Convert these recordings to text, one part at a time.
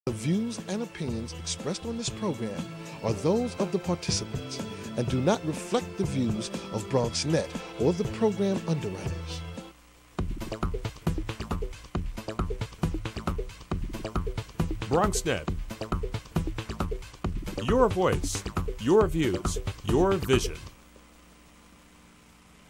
The views and opinions expressed on this program are those of the participants and do not reflect the views of BronxNet or the program underwriters. BronxNet. Your voice, your views, your vision.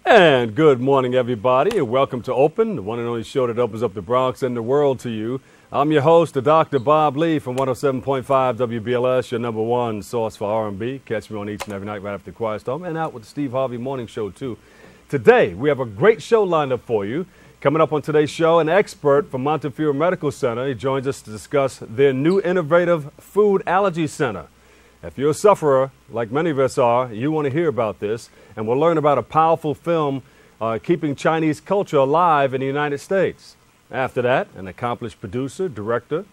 And good morning, everybody, and welcome to Open, the one and only show that opens up the Bronx and the world to you. I'm your host, the Dr. Bob Lee from 107.5 WBLS, your number one source for R&B. Catch me on each and every night right after the Quiet Storm, and out with the Steve Harvey Morning Show, too. Today, we have a great show lined up for you. Coming up on today's show, an expert from Montefiore Medical Center. He joins us to discuss their new innovative food allergy center. If you're a sufferer, like many of us are, you want to hear about this, and we'll learn about a powerful film keeping Chinese culture alive in the United States. After that, an accomplished producer, director,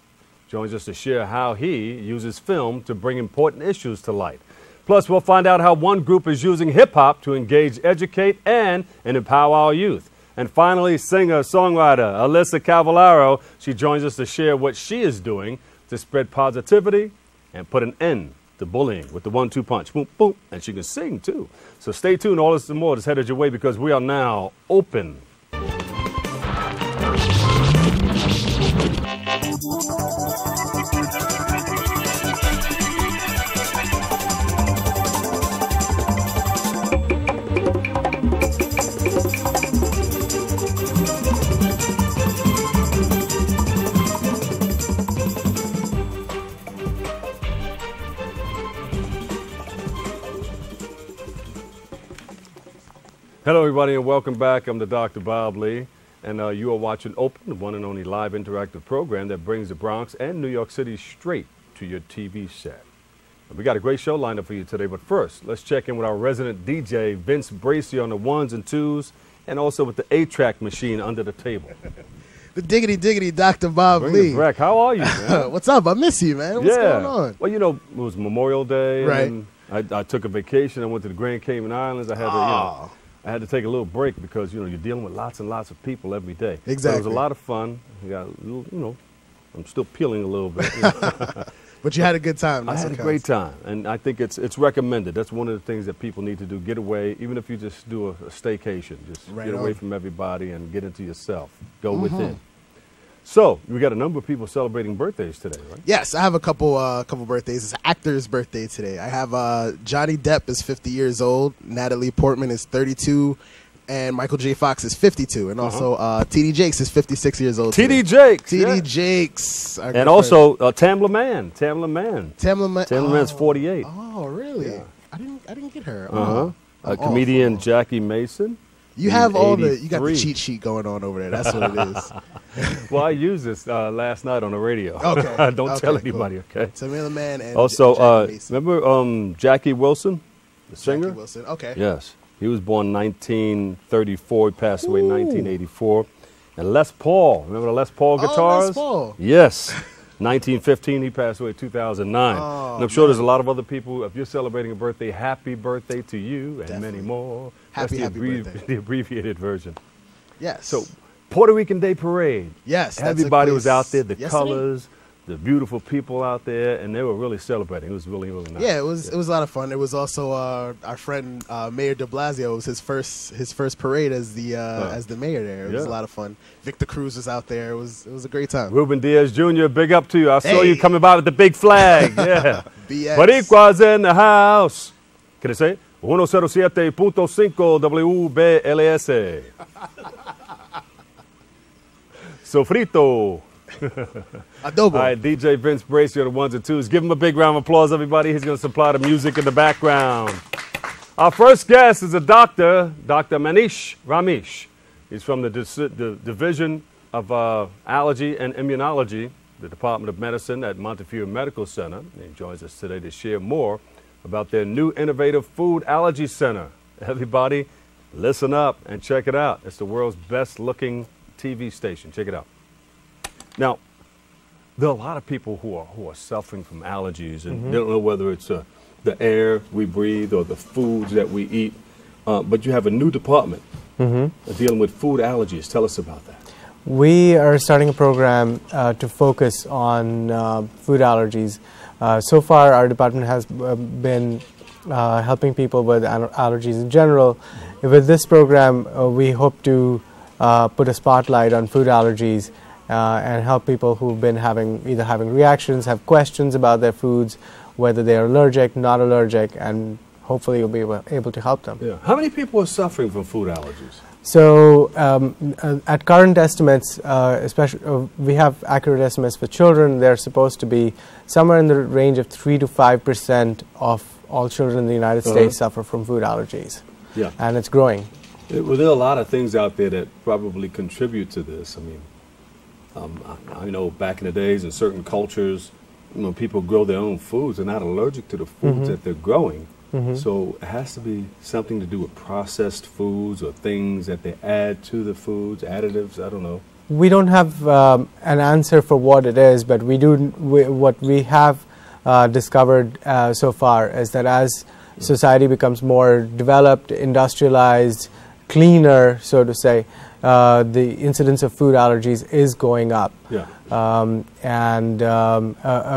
joins us to share how he uses film to bring important issues to light. Plus, we'll find out how one group is using hip-hop to engage, educate, and empower our youth. And finally, singer-songwriter Alyssa Cavallaro. She joins us to share what she is doing to spread positivity and put an end to bullying with the 1-2 punch. Boom, boom. And she can sing, too. So stay tuned. All this and more is headed your way because we are now open. Hello, everybody, and welcome back. I'm the Dr. Bob Lee, and you are watching Open, the one and only live interactive program that brings the Bronx and New York City straight to your TV set. And we got a great show lined up for you today, but first, let's check in with our resident DJ, Vince Bracey, on the ones and twos, and also with the 8-track machine under the table. The diggity Dr. Bob Bring Lee. it back. How are you, man? What's up? I miss you, man. What's going on? Well, you know, it was Memorial Day, Right. and I took a vacation. I went to the Grand Cayman Islands. I had to, I had to take a little break because, you know, you're dealing with lots and lots of people every day. Exactly. So it was a lot of fun. I got a little, you know, I'm still peeling a little bit. But you had a good time. I had a great time, and I think it's recommended. That's one of the things that people need to do. Get away, even if you just do a staycation. Just get away from everybody and get into yourself. Go within. So we got a number of people celebrating birthdays today, right? Yes, I have a couple birthdays. It's an actor's birthday today. I have Johnny Depp is 50 years old, Natalie Portman is 32, and Michael J. Fox is 52, and also T.D. Jakes is 56 years old. T.D. Jakes, T.D. Jakes, and also Tamla Mann. Tamla Mann's 48. Oh, really? Yeah. I didn't get her. Comedian Jackie Mason. You have you got the cheat sheet going on over there. That's what it is. Well, I used this last night on the radio. Okay. Don't tell anybody, cool. okay? Tamla Mann and also, remember Jackie Wilson, the singer? Jackie Wilson, okay. Yes. He was born 1934. He passed away in 1984. And Les Paul. Remember the Les Paul guitars? Les Paul. Yes. 1915, he passed away in 2009. And I'm sure there's a lot of other people. If you're celebrating a birthday, happy birthday to you and many more. Happy birthday. The abbreviated version. Yes. So, Puerto Rican Day Parade. Yes. Everybody was out there, the yesterday? colors, the beautiful people out there, and they were really celebrating. It was really, really nice. Yeah, it was a lot of fun. It was also our friend Mayor de Blasio. It was his first parade as the mayor there. It was a lot of fun. Victor Cruz was out there. It was a great time. Ruben Diaz Jr., big up to you. I saw you coming by with the big flag. Yeah. BX. Boricua's in the house. Can I say it? 107.5 WBLS. Sofrito. Adobo. All right, DJ Vince Bracey on the ones and twos. Give him a big round of applause, everybody. He's going to supply the music in the background. Our first guest is a doctor, Dr. Manish Ramesh. He's from the Division of Allergy and Immunology, the Department of Medicine at Montefiore Medical Center. He joins us today to share more about their new innovative food allergy center. Everybody, listen up and check it out. It's the world's best looking TV station. Check it out. Now, there are a lot of people who are suffering from allergies and they don't know whether it's the air we breathe or the foods that we eat. But you have a new department dealing with food allergies. Tell us about that. We are starting a program to focus on food allergies. So far, our department has been helping people with allergies in general. With this program, we hope to put a spotlight on food allergies and help people who've been either having reactions, have questions about their foods, whether they're allergic, not allergic, and hopefully you'll be able to help them. Yeah. How many people are suffering from food allergies? So at current estimates, especially we have accurate estimates for children. They're supposed to be somewhere in the range of 3 to 5% of all children in the United States suffer from food allergies. Yeah. And it's growing. Well, there are a lot of things out there that probably contribute to this. I mean, I know back in the days in certain cultures, people grow their own foods. They're not allergic to the foods that they're growing. So it has to be something to do with processed foods or things that they add to the foods, additives, I don't know. We don't have an answer for what it is, but what we have discovered so far is that as society becomes more developed, industrialized, cleaner, so to say, the incidence of food allergies is going up. Yeah. A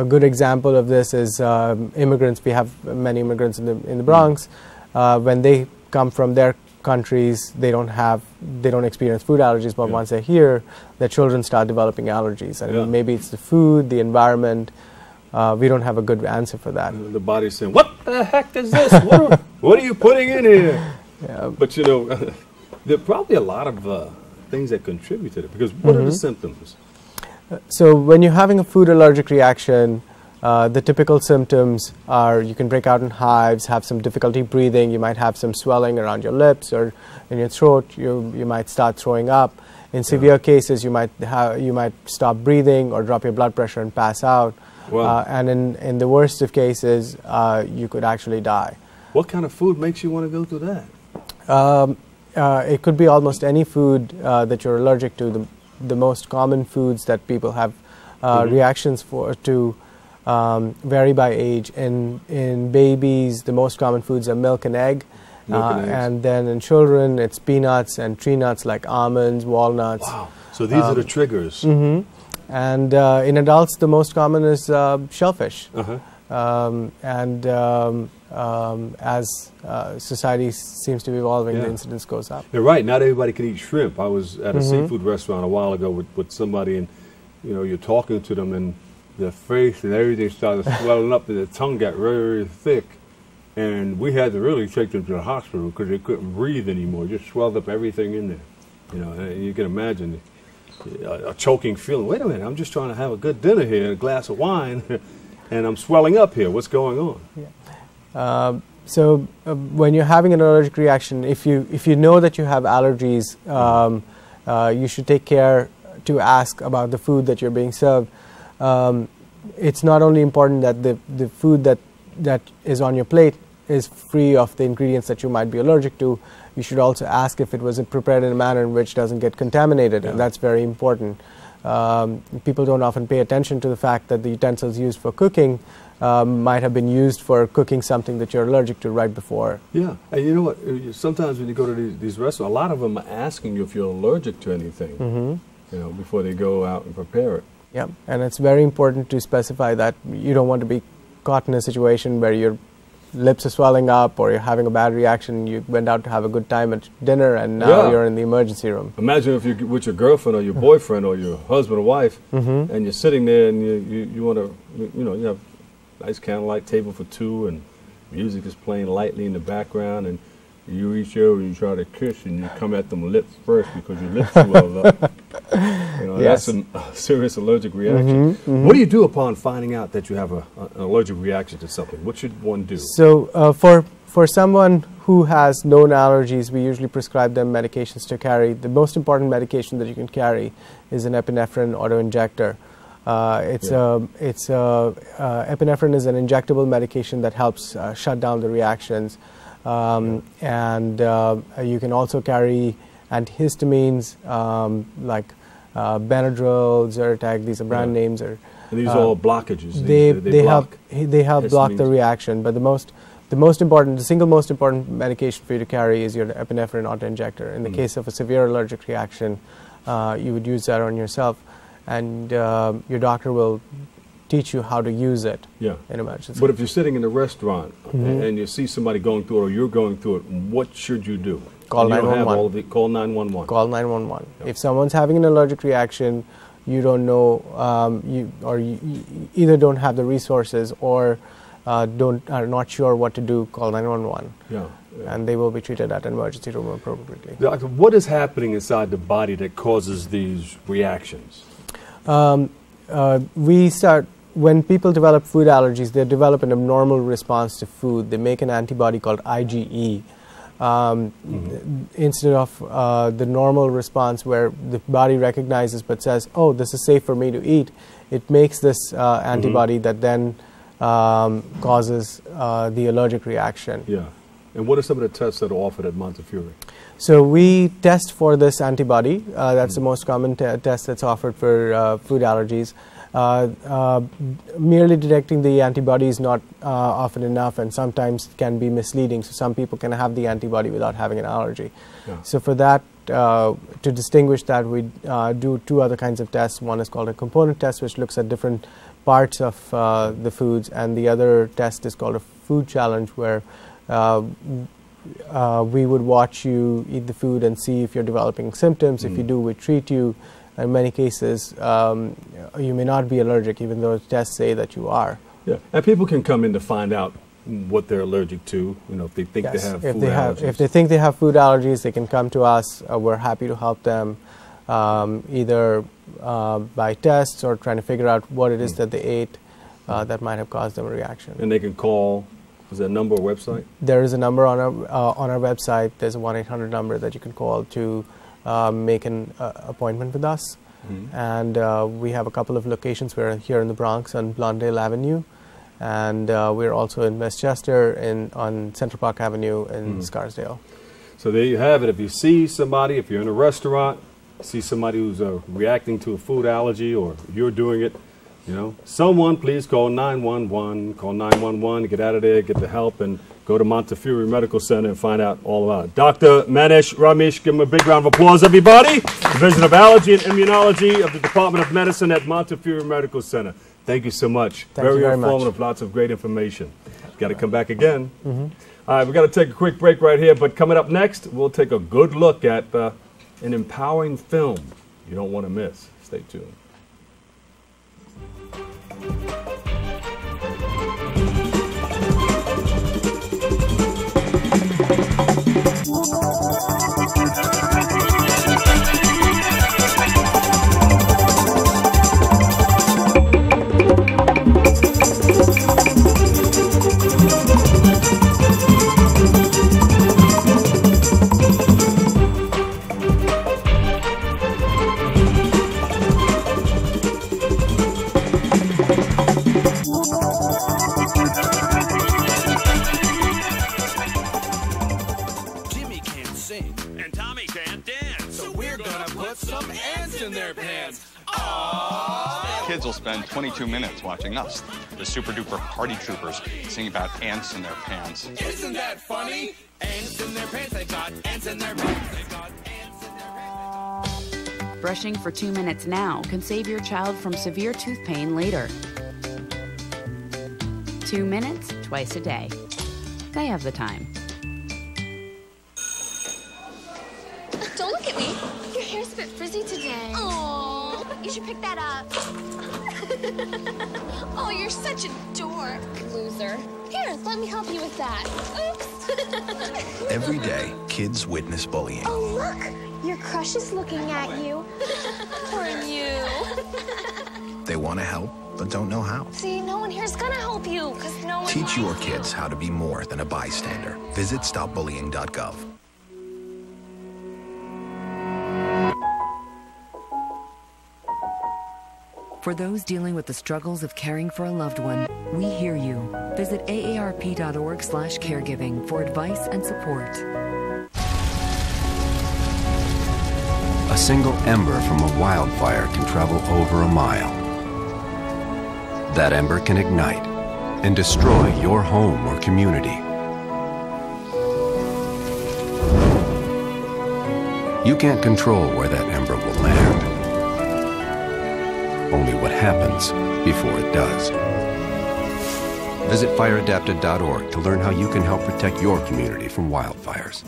good example of this is immigrants. We have many immigrants in the Bronx. When they come from their countries, they don't experience food allergies, but once they're here, their children start developing allergies. And maybe it's the food, the environment. We don't have a good answer for that. The body's saying, "What the heck is this? What are you putting in here?" Yeah. But there are probably a lot of things that contribute to it, because what are the symptoms? So when you're having a food allergic reaction, the typical symptoms are you can break out in hives, have some difficulty breathing, you might have some swelling around your lips or in your throat, you might start throwing up. In severe cases, you might stop breathing or drop your blood pressure and pass out. Wow. And in the worst of cases, you could actually die. What kind of food makes you want to go through that? It could be almost any food that you're allergic to. The most common foods that people have reactions to vary by age. In babies, the most common foods are milk and egg. And then in children, it's peanuts and tree nuts like almonds, walnuts. Wow. So these are the triggers. And in adults, the most common is shellfish. As society seems to be evolving, the incidence goes up. You're right. Not everybody can eat shrimp. I was at a seafood restaurant a while ago with somebody, and you're talking to them, and their face and everything started swelling up, and their tongue got very thick, and we had to really take them to the hospital because they couldn't breathe anymore. It just swelled up everything in there. And you can imagine a choking feeling. Wait a minute, I'm just trying to have a good dinner here, a glass of wine, and I'm swelling up here. What's going on? When you're having an allergic reaction, if you know that you have allergies, you should take care to ask about the food that you're being served. It's not only important that the food that is on your plate is free of the ingredients that you might be allergic to. You should also ask if it was prepared in a manner in which doesn't get contaminated, and that's very important. People don't often pay attention to the fact that the utensils used for cooking might have been used for cooking something that you're allergic to right before. Yeah, and you know what? Sometimes when you go to these restaurants, a lot of them are asking you if you're allergic to anything, before they go out and prepare it. Yeah, and it's very important to specify that you don't want to be caught in a situation where your lips are swelling up or you're having a bad reaction. You went out to have a good time at dinner and now you're in the emergency room. Imagine if you're with your girlfriend or your boyfriend or your husband or wife and you're sitting there and you want to, you have a nice candlelight table for two and music is playing lightly in the background and you reach over and you try to kiss and you come at them lips first because your lips swell up. That's a serious allergic reaction. What do you do upon finding out that you have an allergic reaction to something? What should one do? So for someone who has known allergies, we usually prescribe them medications to carry. The most important medication that you can carry is an epinephrine auto-injector. Epinephrine is an injectable medication that helps shut down the reactions. You can also carry antihistamines like Benadryl, Zyrtec. These are brand names. And these are all blockages. They help block the reaction. But the single most important medication for you to carry is your epinephrine auto-injector. In the case of a severe allergic reaction, you would use that on yourself, and your doctor will teach you how to use it in emergency. But if you're sitting in a restaurant and you see somebody going through it or you're going through it, what should you do? Call 911. Call 911. Call 911. If someone's having an allergic reaction, you don't know, you either don't have the resources or are not sure what to do, call 911. And they will be treated at an emergency room appropriately. Doctor, what is happening inside the body that causes these reactions? When people develop food allergies, they develop an abnormal response to food. They make an antibody called IgE. Instead of the normal response where the body recognizes but says, oh, this is safe for me to eat, it makes this antibody that then causes the allergic reaction. Yeah. And what are some of the tests that are offered at Montefiore? So we test for this antibody. That's the most common test that's offered for food allergies. Merely detecting the antibody is not often enough, and sometimes can be misleading. So some people can have the antibody without having an allergy. So for that, to distinguish that, we do two other kinds of tests. One is called a component test, which looks at different parts of the foods, and the other test is called a food challenge, where we would watch you eat the food and see if you're developing symptoms. If you do, we treat you. In many cases, you may not be allergic, even though tests say that you are. Yeah, and people can come in to find out what they're allergic to. You know, if they think they have food allergies. If they think they have food allergies, they can come to us. We're happy to help them, either by tests or trying to figure out what it is that they ate that might have caused them a reaction. And they can call. Is there a number or website? There is a number on our website. There's a 1-800 number that you can call to make an appointment with us. And we have a couple of locations. We're here in the Bronx on Blondale Avenue, and we're also in Westchester on Central Park Avenue in Scarsdale. So there you have it. If you see somebody, if you're in a restaurant, see somebody who's reacting to a food allergy, or you're doing it, you know, someone please call 911. Call 911 to get out of there, get the help, and go to Montefiore Medical Center and find out all about it. Dr. Manish Ramesh, give him a big round of applause, everybody. Division of Allergy and Immunology of the Department of Medicine at Montefiore Medical Center. Thank you so much. Very informative, lots of great information. Got to come back again. All right, we've got to take a quick break right here, but coming up next, we'll take a good look at an empowering film you don't want to miss. Stay tuned. Kids will spend 22 minutes watching us, the super duper party troopers, sing about ants in their pants. Isn't that funny? Ants in their pants, they've got ants in their pants, they've got ants in their pants. Brushing for 2 minutes now can save your child from severe tooth pain later. 2 minutes, twice a day. They have the time. Don't look at me. Your hair's a bit frizzy today. Oh, you should pick that up. Oh, you're such a dork. Loser. Here, let me help you with that. Oops. Every day, kids witness bullying. Oh, look. Your crush is looking at you. Poor you. They want to help, but don't know how. See, no one here's gonna help you, because no one Teach your kids how to be more than a bystander. Visit stopbullying.gov. For those dealing with the struggles of caring for a loved one, we hear you. Visit aarp.org/caregiving for advice and support. A single ember from a wildfire can travel over a mile. That ember can ignite and destroy your home or community. You can't control where that ember will land. happens before it does. Visit fireadapted.org to learn how you can help protect your community from wildfires.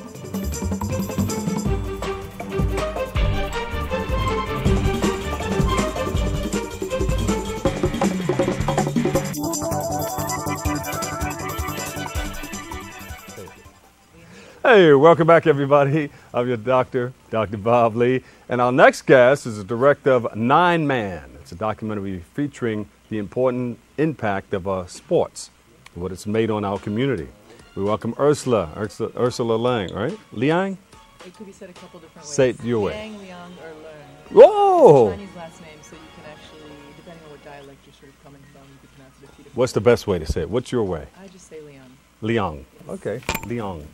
Hey, welcome back, everybody. I'm your doctor, Dr. Bob Lee. And our next guest is the director of 9 Man. It's a documentary featuring the important impact of sports, what it's made on our community. We welcome Ursula Lang, right? Liang? It could be said a couple different ways. Say it your way. Liang, Liang, or Leung. Whoa! It's a Chinese last name, so you can actually, depending on what dialect you're sort of coming from, you can pronounce it a few different ways. What's the best way to say it? What's your way? I just say Liang. Liang. Yes. Okay, Liang.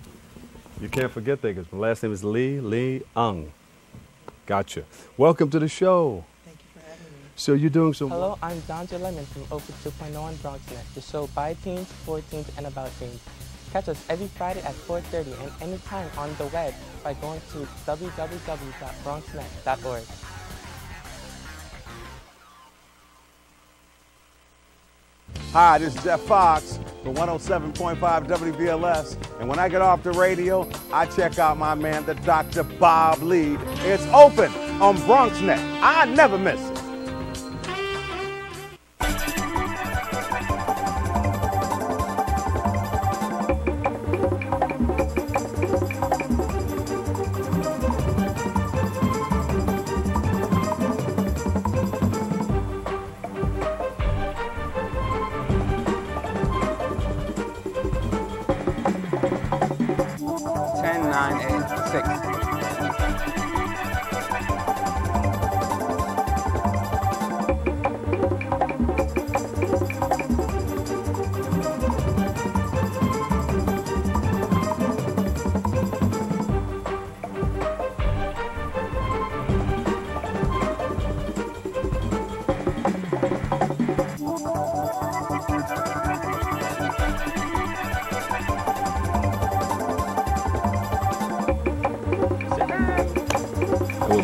You can't forget that because my last name is Liang. Gotcha. Welcome to the show. Thank you for having me. So you're doing some... Hello, I'm Dante Lemon from Open 2.0 on BronxNet, the show by teens, for teens, and about teens. Catch us every Friday at 4:30 and anytime on the web by going to www.bronxnet.org. Hi, this is Jeff Fox for 107.5 WBLS, and when I get off the radio, I check out my man, the Dr. Bob Lee. It's open on BronxNet. I never miss it.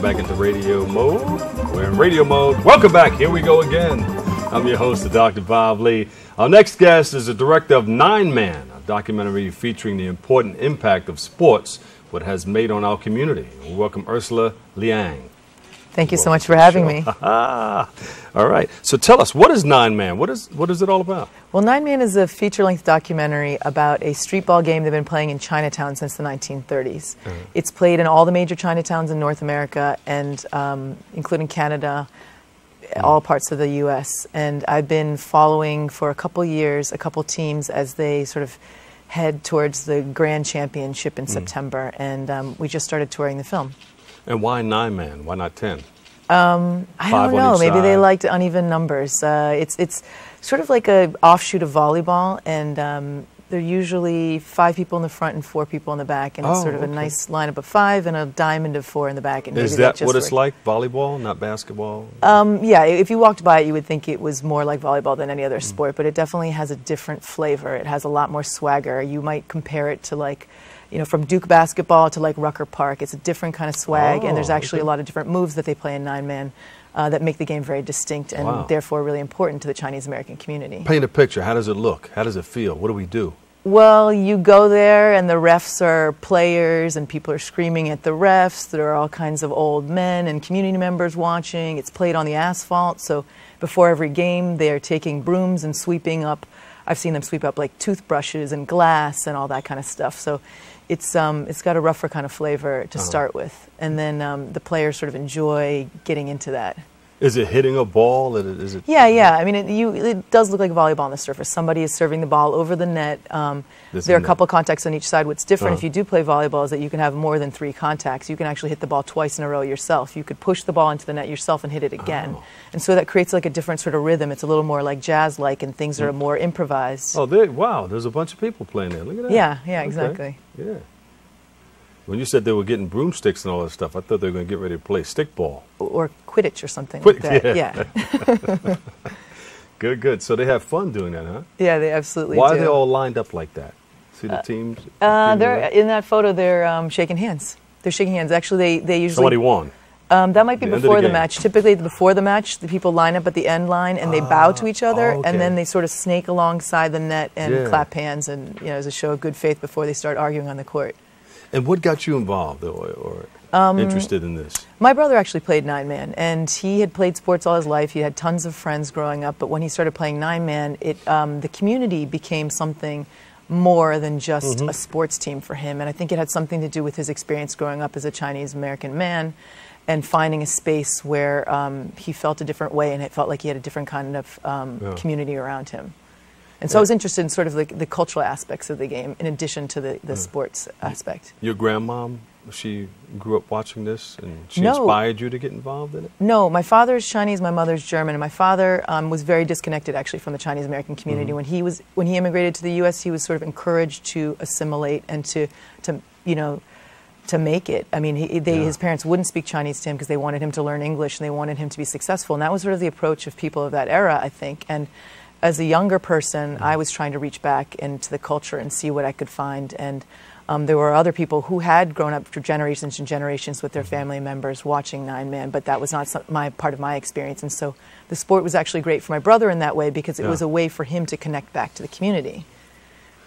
Back into radio mode. We're in radio mode. Welcome back. Here we go again. I'm your host, Dr. Bob Lee. Our next guest is the director of 9 Man, a documentary featuring the important impact of sports, what it has made on our community. We welcome Ursula Liang. Thank you so much for having me. All right. So tell us, what is 9 Man? What is it all about? Well, 9 Man is a feature-length documentary about a streetball game they've been playing in Chinatown since the 1930s. It's played in all the major Chinatowns in North America, and including Canada, all parts of the U.S. And I've been following for a couple years, a couple teams as they sort of head towards the Grand Championship in September, and we just started touring the film. And why 9 Man? Why not 10? I don't know. Maybe they liked uneven numbers. It's sort of like an offshoot of volleyball, and they're usually 5 people in the front and 4 people in the back, and it's sort of a nice lineup of 5 and a diamond of 4 in the back. And is that what it's like, volleyball, not basketball? Yeah, if you walked by it, you would think it was more like volleyball than any other sport, but it definitely has a different flavor. It has a lot more swagger. You might compare it to like, you know, from Duke basketball to like Rucker Park. It's a different kind of swag, and there's actually a lot of different moves that they play in 9 Man that make the game very distinct and therefore really important to the Chinese American community. Paint a picture. How does it look? How does it feel? What do we do? Well, you go there and the refs are players and people are screaming at the refs. There are all kinds of old men and community members watching. It's played on the asphalt, so before every game they're taking brooms and sweeping up. I've seen them sweep up like toothbrushes and glass and all that kind of stuff. So it's got a rougher kind of flavor to start with, and then the players sort of enjoy getting into that. Is it hitting a ball? Is it? Yeah. I mean, it does look like volleyball on the surface. Somebody is serving the ball over the net. There are a couple contacts on each side. What's different if you do play volleyball is that you can have more than 3 contacts. You can actually hit the ball twice in a row yourself. You could push the ball into the net yourself and hit it again. And so that creates like a different sort of rhythm. It's a little more like jazz-like, and things are more improvised. Oh, wow, there's a bunch of people playing there. Look at that. Yeah, exactly. Yeah. When you said they were getting broomsticks and all that stuff, I thought they were going to get ready to play stickball. Or Quidditch or something like that. Yeah. Good. So they have fun doing that, huh? Yeah, they absolutely Why do. are they all lined up like that? See the teams? They're in that photo. They're shaking hands. They're shaking hands. Actually, they usually. Somebody won. That might be The end of before the the game. match. Typically, before the match, the people line up at the end line and they bow to each other, okay. and then they sort of snake alongside the net and Yeah. clap hands, and as a show of good faith before they start arguing on the court. And what got you involved or interested in this? My brother actually played nine-man, and he had played sports all his life. He had tons of friends growing up, but when he started playing nine-man, the community became something more than just a sports team for him. And I think it had something to do with his experience growing up as a Chinese-American man and finding a space where he felt a different way and it felt like he had a different kind of community around him. And so I was interested in sort of the cultural aspects of the game in addition to the sports aspect. Your grandmom, she grew up watching this and she No. inspired you to get involved in it? No, my father's Chinese, my mother's German, and my father was very disconnected actually from the Chinese American community. When he immigrated to the U.S., he was sort of encouraged to assimilate and to make it. I mean, his parents wouldn't speak Chinese to him because they wanted him to learn English and they wanted him to be successful. And that was sort of the approach of people of that era, I think. And as a younger person, I was trying to reach back into the culture and see what I could find. And there were other people who had grown up for generations and generations with their family members watching nine-man, but that was not part of my experience. And so the sport was actually great for my brother in that way because it was a way for him to connect back to the community.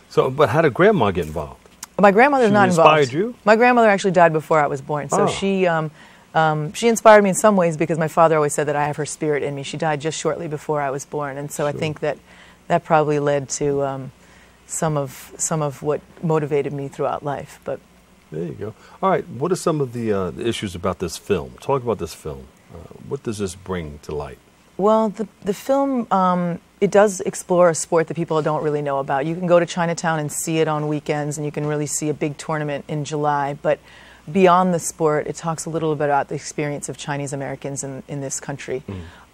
So, but how did Grandma get involved? My grandmother's not involved. Inspired you? My grandmother actually died before I was born, so she inspired me in some ways because my father always said that I have her spirit in me. She died just shortly before I was born, and so I think that probably led to some of what motivated me throughout life. But there you go. All right, what are some of the issues about this film? Talk about this film. What does this bring to light? Well, the film, it does explore a sport that people don't really know about. You can go to Chinatown and see it on weekends, and you can really see a big tournament in July. But beyond the sport, it talks a little bit about the experience of Chinese Americans in this country.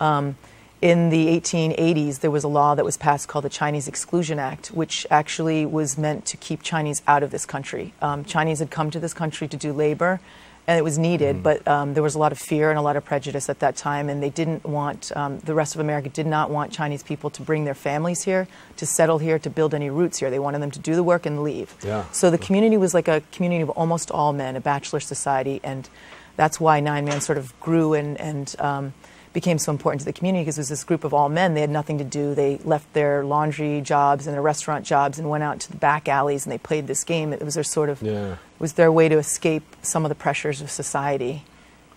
In the 1880s, there was a law that was passed called the Chinese Exclusion Act, which actually was meant to keep Chinese out of this country. Chinese had come to this country to do labor, and it was needed, but there was a lot of fear and a lot of prejudice at that time, and they didn't want, the rest of America did not want Chinese people to bring their families here, to settle here, to build any roots here. They wanted them to do the work and leave. Yeah. So the community was like a community of almost all men, a bachelor society, and that's why nine-man sort of grew and became so important to the community, because it was this group of all men. They had nothing to do. They left their laundry jobs and their restaurant jobs and went out to the back alleys and they played this game. It was their sort of, was their way to escape some of the pressures of society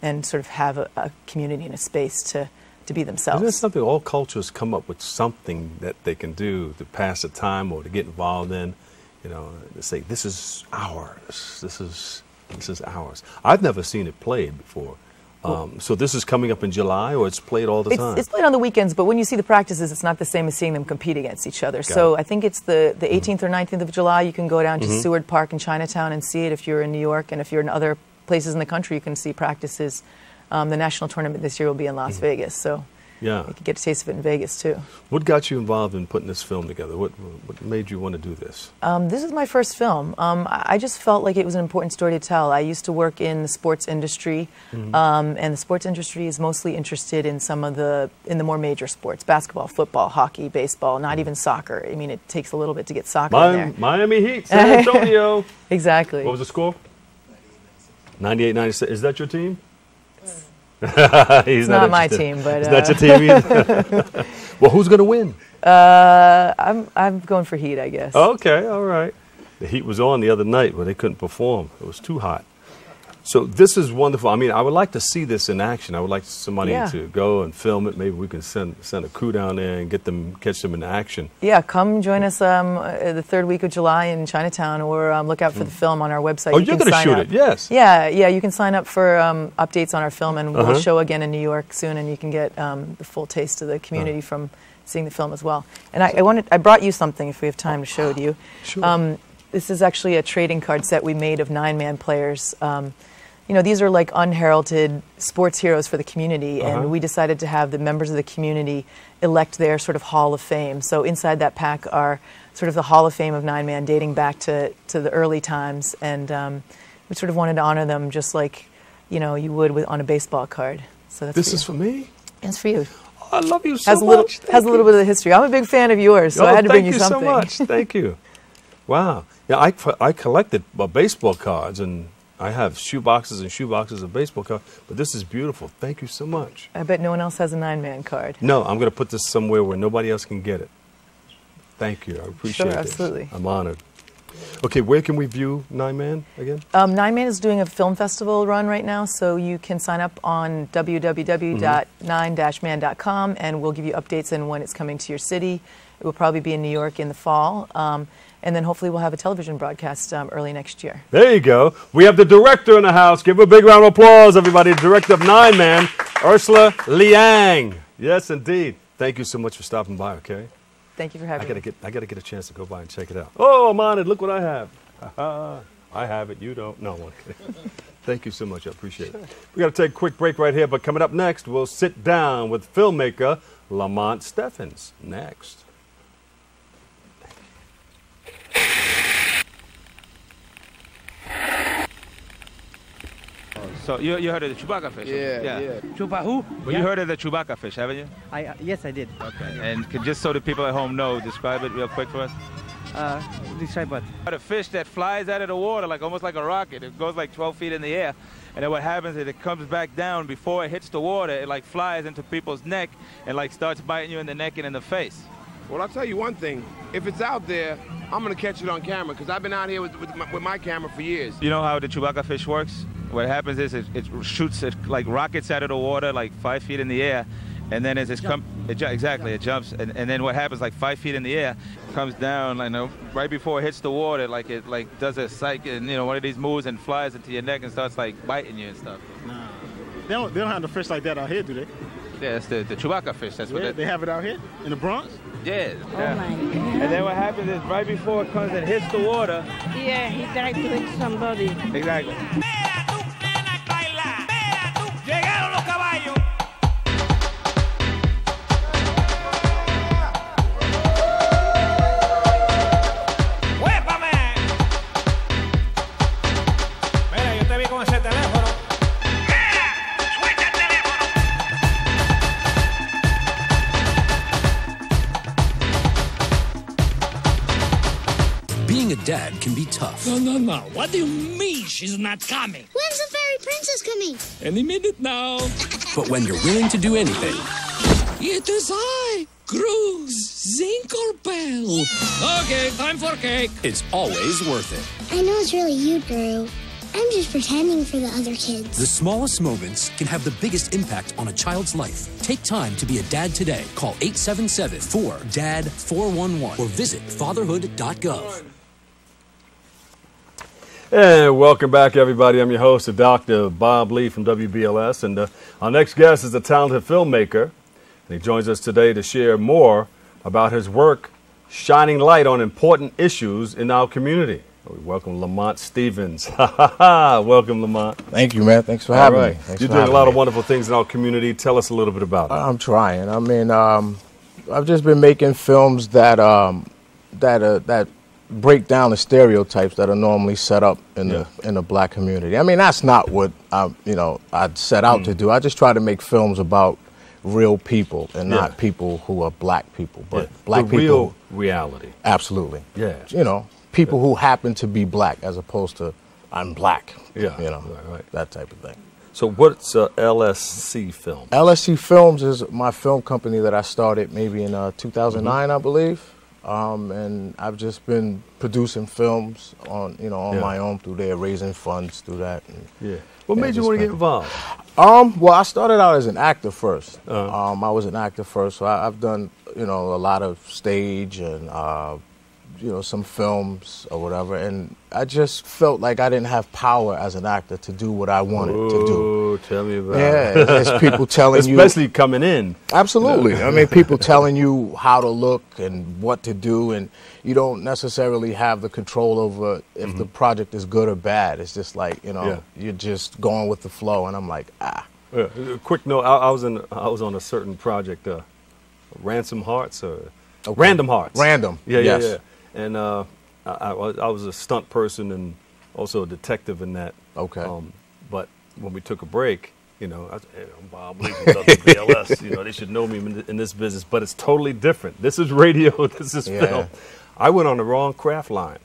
and sort of have a community and a space to be themselves. Isn't it something all cultures come up with something that they can do to pass the time or to get involved in, you know, to say this is ours, this is ours. I've never seen it played before. So this is coming up in July, or it's played all the time? It's played on the weekends, but when you see the practices, it's not the same as seeing them compete against each other. So I think it's the 18th or 19th of July. You can go down to Seward Park in Chinatown and see it if you're in New York, and if you're in other places in the country, you can see practices. The national tournament this year will be in Las Vegas, so you can get a taste of it in Vegas too. What got you involved in putting this film together? What made you want to do this? This is my first film. I just felt like it was an important story to tell. I used to work in the sports industry, and the sports industry is mostly interested in in the more major sports: basketball, football, hockey, baseball, not even soccer. I mean, it takes a little bit to get soccer in there. Miami Heat, San Antonio. Exactly. What was the score? 98-96. Is that your team? It's not my team, but it's not your team either. Well, who's going to win? I'm going for Heat, I guess. Okay, all right. The Heat was on the other night, but they couldn't perform. It was too hot. So this is wonderful. I mean, I would like to see this in action. I would like somebody to go and film it. Maybe we can send a crew down there and catch them in action. Yeah, come join us the third week of July in Chinatown, or look out for the film on our website. Oh, you're going to shoot it, yes. Yeah, you can sign up for updates on our film, and we'll show again in New York soon, and you can get the full taste of the community from seeing the film as well. And I brought you something if we have time to show to you. Sure. This is actually a trading card set we made of nine-man players. You know, these are like unheralded sports heroes for the community, and we decided to have the members of the community elect their sort of Hall of Fame. So inside that pack are sort of the Hall of Fame of nine-man dating back to the early times, and we sort of wanted to honor them just like, you know, you would on a baseball card. So that's This is for me? It's for you. Oh, I love you so much. Has a little bit of the history. I'm a big fan of yours, so I had to bring you something. Thank you so much. Thank you. Wow. Yeah, I collected baseball cards, and I have shoe boxes and shoe boxes of baseball cards, but this is beautiful. Thank you so much. I bet no one else has a 9-man card. No, I'm going to put this somewhere where nobody else can get it. Thank you. I appreciate it. Sure, absolutely. I'm honored. Okay, where can we view 9-Man again? 9-Man is doing a film festival run right now, so you can sign up on www.9-man.com, and we'll give you updates on when it's coming to your city. It will probably be in New York in the fall, and then hopefully we'll have a television broadcast early next year. There you go. We have the director in the house. Give her a big round of applause, everybody. The director of 9-Man, Ursula Liang. Yes, indeed. Thank you so much for stopping by, okay? Thank you for having me. I gotta get a chance to go by and check it out. Oh, I'm on it. Look what I have. I have it. You don't. No, I'm kidding. Thank you so much. I appreciate it. We got to take a quick break right here, but coming up next, we'll sit down with filmmaker Lamont Steffens. Next. So you heard of the Chewbacca fish? Yeah. Chupa who? Well, you heard of the Chewbacca fish, haven't you? Yes, I did. Okay. And just so the people at home know, describe it real quick for us. Describe what? A fish that flies out of the water, like almost like a rocket. It goes like 12 feet in the air, and then what happens is it comes back down before it hits the water. It like flies into people's neck and like starts biting you in the neck and in the face. Well, I'll tell you one thing. If it's out there, I'm gonna catch it on camera because I've been out here with my camera for years. You know how the Chewbacca fish works? What happens is it shoots like rockets out of the water, like 5 feet in the air, and then as it jumps, and then what happens, like 5 feet in the air, comes down, right before it hits the water, it does a one of these moves and flies into your neck and starts like biting you and stuff. Nah, they don't have the fish like that out here, do they? Yeah, it's the Chewbacca fish. That's what they have it out here in the Bronx. Yeah. Oh my God. And then what happens is right before it comes and hits the water. Yeah, he tried to hit somebody. Exactly. Llegaron los caballos. ¡Huépame! Mira, yo te vi con ese teléfono. ¡Suelta el teléfono! Being a dad can be tough. No. What do you mean she's not coming? When's the fairy princess coming? Any minute now. But when you're willing to do anything, It is I, Cruz Zinkelpel. Okay, time for cake. it's always worth it. I know it's really you, Drew. I'm just pretending for the other kids. The smallest moments can have the biggest impact on a child's life. Take time to be a dad today. Call 877-4DAD-411 or visit fatherhood.gov. And welcome back, everybody. I'm your host, Dr. Bob Lee from WBLS, and our next guest is a talented filmmaker, and he joins us today to share more about his work shining light on important issues in our community. We welcome Lamont Steffens. Welcome, Lamont. Thank you, man. Thanks for having me. You're doing a lot of wonderful things in our community. Tell us a little bit about it. I'm trying. I mean, I've just been making films that break down the stereotypes that are normally set up in the black community. I mean, that's not what I'd set out to do. I just try to make films about real people and not people who are black people, but black people. Real reality. Absolutely. Yeah. People who happen to be black as opposed to I'm black. Yeah. Right. That type of thing. So what's LSC Film? LSC Films is my film company that I started maybe in 2009, I believe. And I've just been producing films on my own through there, raising funds through that. What made you want to get involved? Well, I started out as an actor first. I was an actor first, so I've done a lot of stage and some films or whatever, and I just felt like I didn't have power as an actor to do what I wanted to do. Tell me about it. Yeah, there's people telling you, especially coming in. Absolutely. I mean, people telling you how to look and what to do, and you don't necessarily have the control over if the project is good or bad. It's just like you're just going with the flow, and I'm like, Quick note: I was on a certain project, Ransom Hearts or Random Hearts. Random. Yeah. And I was a stunt person and also a detective in that. Okay. But when we took a break, I'm Bob Lee from WBLS. They should know me in this business, but it's totally different. This is radio. This is film. I went on the wrong craft line.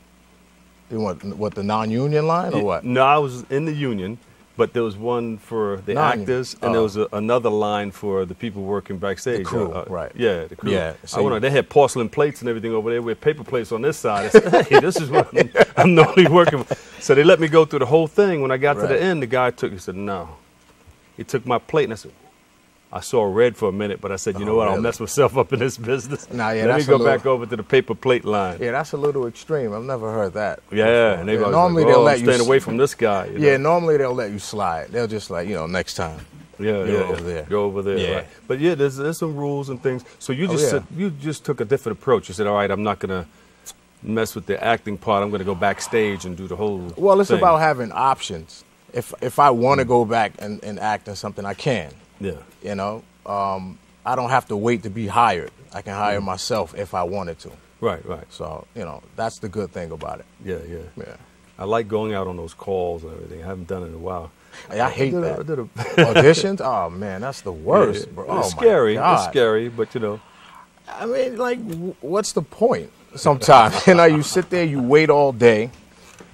You want what, the non-union line or what? No, I was in the union, but there was one for the actors, and there was another line for the people working backstage. The crew, right? Yeah, the crew. Yeah. I went, they had porcelain plates and everything over there with paper plates on this side. I said, hey, this is what I'm normally working for. So they let me go through the whole thing. When I got to the end, the guy he said, no. He took my plate, and I said, I saw red for a minute, but I said, you know what, I'll mess myself up in this business. Nah, yeah, let me go back over to the paper plate line. Yeah, that's a little extreme. I've never heard that. Yeah, and they normally like, they'll let I'm you staying away from this guy. Yeah, normally they'll let you slide. They'll just like, next time. Yeah, go over there. Go over there. Yeah. Right. But yeah, there's some rules and things. So you just said, you just took a different approach. You said, all right, I'm not gonna mess with the acting part. I'm gonna go backstage and do the whole. Well, it's thing. about having options. If I want to go back and act in something, I can. Yeah. You know. I don't have to wait to be hired. I can hire myself if I wanted to. Right, right. So, that's the good thing about it. Yeah. I like going out on those calls and everything. I haven't done it in a while. I hate that. Auditions? Oh, man, that's the worst, bro. It's oh, scary. My God. It's scary, but I mean, like, what's the point sometimes? You sit there, you wait all day.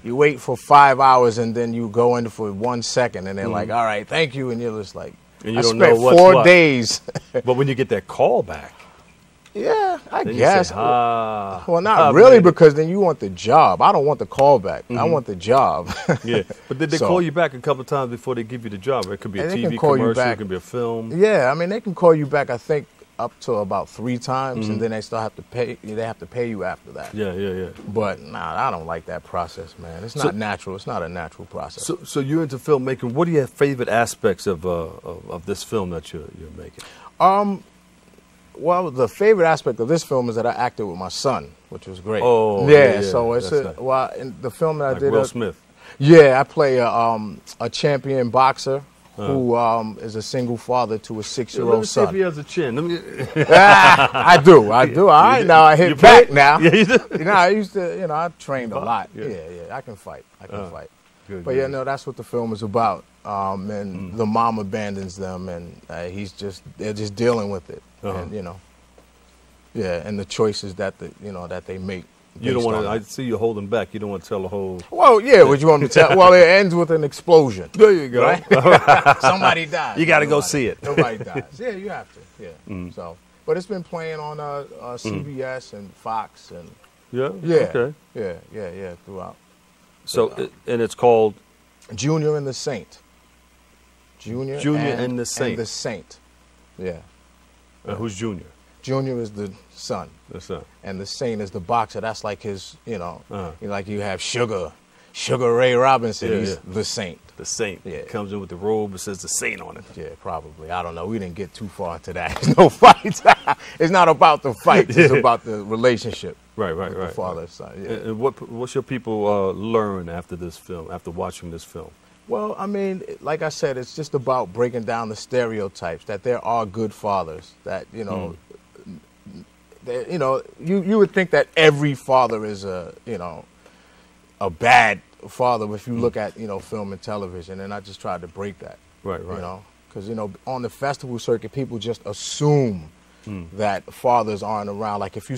You wait for 5 hours, and then you go in for 1 second, and they're like, all right, thank you. And you're just like, and you I don't spent know what's 4 what. days. But when you get that call back. Yeah, I then guess. You say, well, not really, because then you want the job. I don't want the call back. I want the job. Yeah, but did they call you back a couple of times before they give you the job? It could be a TV commercial, it could be a film. Yeah, I mean, they can call you back, I think, up to about 3 times, and then they still have to pay. They have to pay you after that. Yeah. But nah, I don't like that process, man. It's not natural. It's not a natural process. So you're into filmmaking. What are your favorite aspects of this film that you're making? Well, the favorite aspect of this film is that I acted with my son, which was great. Oh, yeah. So it's nice. well, in the film that like I did. Will Smith. Yeah, I play a champion boxer who is a single father to a 6-year-old son. Let me see if he has a chin. I do. All right, now I hit back now. Yeah, you do. I used to, I trained a lot. Yeah, I can fight. Fight. Good, but yeah, no, that's what the film is about. And the mom abandons them, and they're just dealing with it. And and the choices that that they make. You don't want to. I see you holding back. You don't want to tell the whole. Well, yeah. What you want me to tell? Well, it ends with an explosion. There you go. Right? Somebody dies. You got to go see it. Nobody dies. Yeah, you have to. Yeah. So, but it's been playing on CBS and Fox and. Yeah. Okay. Yeah. Throughout. So and it's called. Junior and the Saint. Junior and the Saint. And the Saint. Yeah. Who's Junior? Junior is the son. The son. And the Saint is the boxer. That's like his, like you have Sugar Ray Robinson. He's the Saint. The Saint. Yeah. Comes in with the robe that says the Saint on it. Yeah, probably. I don't know. We didn't get too far into that. There's no fight. It's not about the fight. It's about the relationship. Right. The father and son. Yeah. And what should people learn after this film, after watching this film? Well, I mean, like I said, it's just about breaking down the stereotypes that there are good fathers. That you would think that every father is a bad father if you look at film and television, and I just tried to break that. Right. Because on the festival circuit, people just assume that fathers aren't around. Like if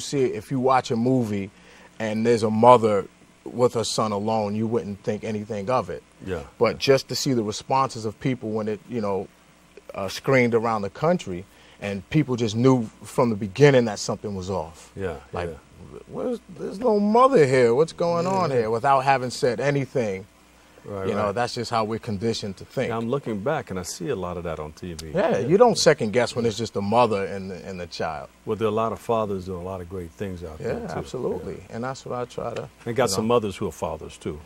you watch a movie and there's a mother with her son alone, you wouldn't think anything of it. Yeah. But just to see the responses of people when it screened around the country, and people just knew from the beginning that something was off. Yeah. Like, there's no mother here. What's going on here? Without having said anything. Right. That's just how we're conditioned to think. Yeah, I'm looking back and I see a lot of that on TV. Yeah, you don't second guess when it's just the mother and the child. Well, there are a lot of fathers doing a lot of great things out there, too. Yeah, absolutely. Yeah. And that's what I try to... And got some mothers who are fathers, too,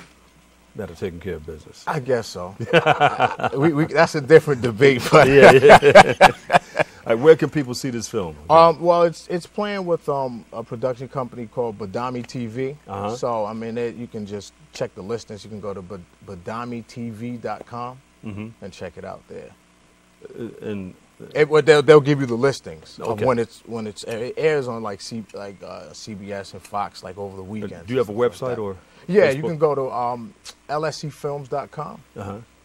that are taking care of business. I guess so. That's a different debate. But yeah. All right, where can people see this film? Well, it's playing with a production company called Badami TV. So, I mean, you can just check the listings. You can go to badamitv.com and check it out there. And they'll give you the listings of when it airs on like CBS and Fox like over the weekend. Do you have a website or? Yeah, Facebook? You can go to lscfilms.com.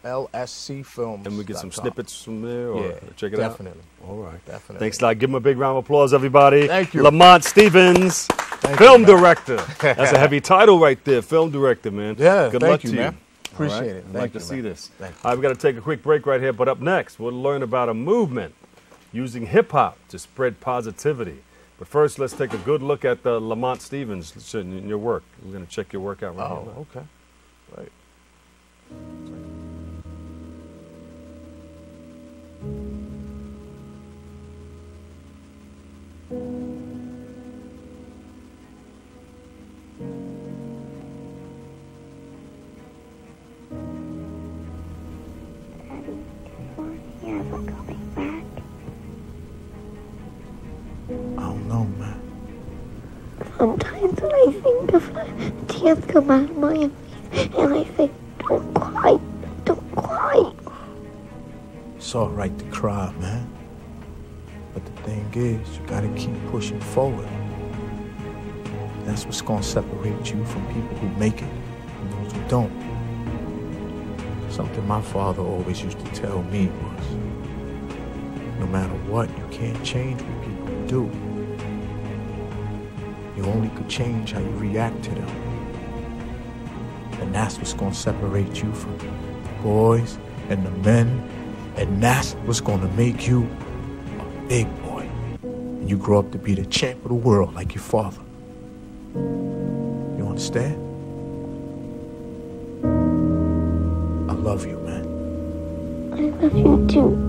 lscfilms.com. And we get some snippets from there, or check it definitely. out? All right. Definitely. Thanks a lot. Give him a big round of applause, everybody. Thank you. Lamont Stevens. Film director. That's a heavy title right there. Film director, man. Yeah, Good thank luck you, to man. you. Appreciate All right? it. I'd Thank like you, to see man. this. Thank you. All right, we got to take a quick break right here, but up next, we'll learn about a movement using hip-hop to spread positivity. But first, let's take a good look at Lamont Stevens in your work. We're going to check your work out right here. Oh, okay. Right. I don't know, man. Sometimes when I think of tears come out of my eyes, and I think, don't cry, don't cry. It's all right to cry, man. But the thing is, you gotta keep pushing forward. That's what's gonna separate you from people who make it and those who don't. Something my father always used to tell me was, no matter what, you can't change what people do. You only could change how you react to them. And that's what's gonna separate you from the boys and the men. And that's what's gonna make you a big boy. And you grow up to be the champ of the world like your father. You understand? I love you, man. I love you too.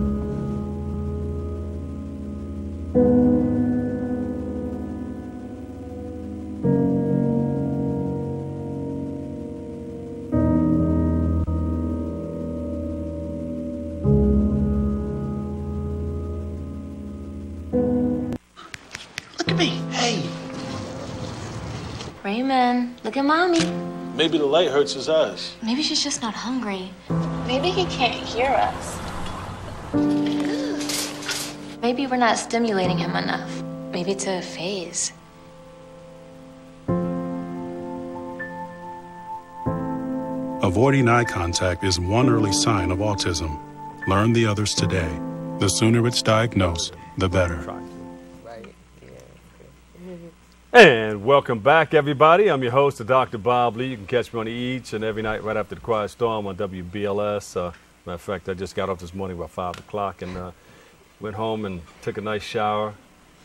Raymond, look at mommy. Maybe the light hurts his eyes. Maybe she's just not hungry. Maybe he can't hear us. Maybe we're not stimulating him enough. Maybe it's a phase. Avoiding eye contact is one early sign of autism. Learn the others today. The sooner it's diagnosed, the better. And welcome back, everybody. I'm your host, Dr. Bob Lee. You can catch me on each and every night right after the Quiet Storm on WBLS. Matter of fact, I just got off this morning about 5 o'clock and went home and took a nice shower.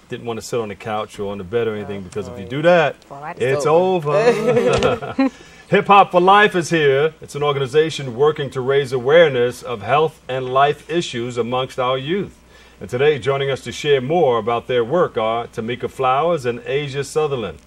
Didn't want to sit on the couch or on the bed or anything because if you do that, it's over. Hip Hop for Life is here. It's an organization working to raise awareness of health and life issues amongst our youth. And today, joining us to share more about their work are Tamika Flowers and Asia Sutherland.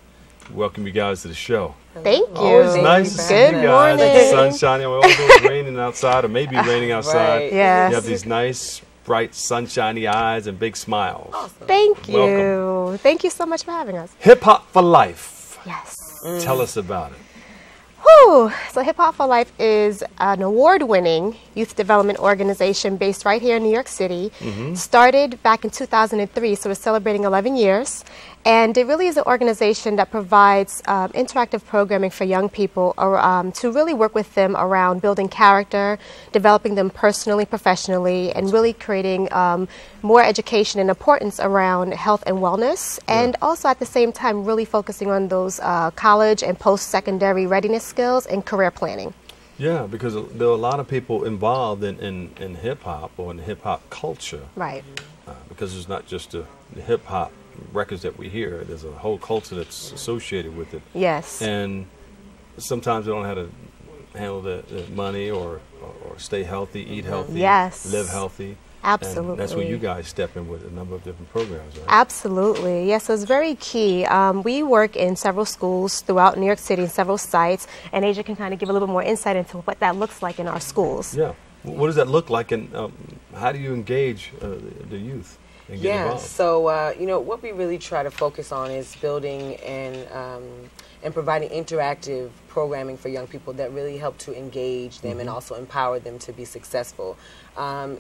Welcome you guys to the show. Thank you. Always nice to see you guys. Morning. The sun's shining. Although it's raining outside, or maybe raining outside. Right. Yes. You have these nice, bright, sunshiny eyes and big smiles. Awesome. Thank you. Welcome. Thank you so much for having us. Hip Hop for Life. Yes. Tell us about it. Whew. So Hip Hop for Life is an award-winning youth development organization based right here in New York City. Started back in 2003, so we're celebrating 11 years. And it really is an organization that provides interactive programming for young people to really work with them around building character, developing them personally, professionally, and really creating more education and importance around health and wellness. And also at the same time really focusing on those college and post-secondary readiness skills and career planning. Yeah, because there are a lot of people involved in hip-hop or in hip-hop culture. Right. Because it's not just the hip-hop records that we hear. There's a whole culture that's associated with it. Yes. And sometimes they don't know how to handle the money or stay healthy, eat healthy, live healthy. Absolutely. And that's where you guys step in with a number of different programs, right? Absolutely. Yes, so it's very key. We work in several schools throughout New York City, several sites, and Asia can kind of give a little bit more insight into what that looks like in our schools. Yeah. What does that look like, and how do you engage the youth? Yeah, so you know, what we really try to focus on is building and providing interactive programming for young people that really help to engage them and also empower them to be successful.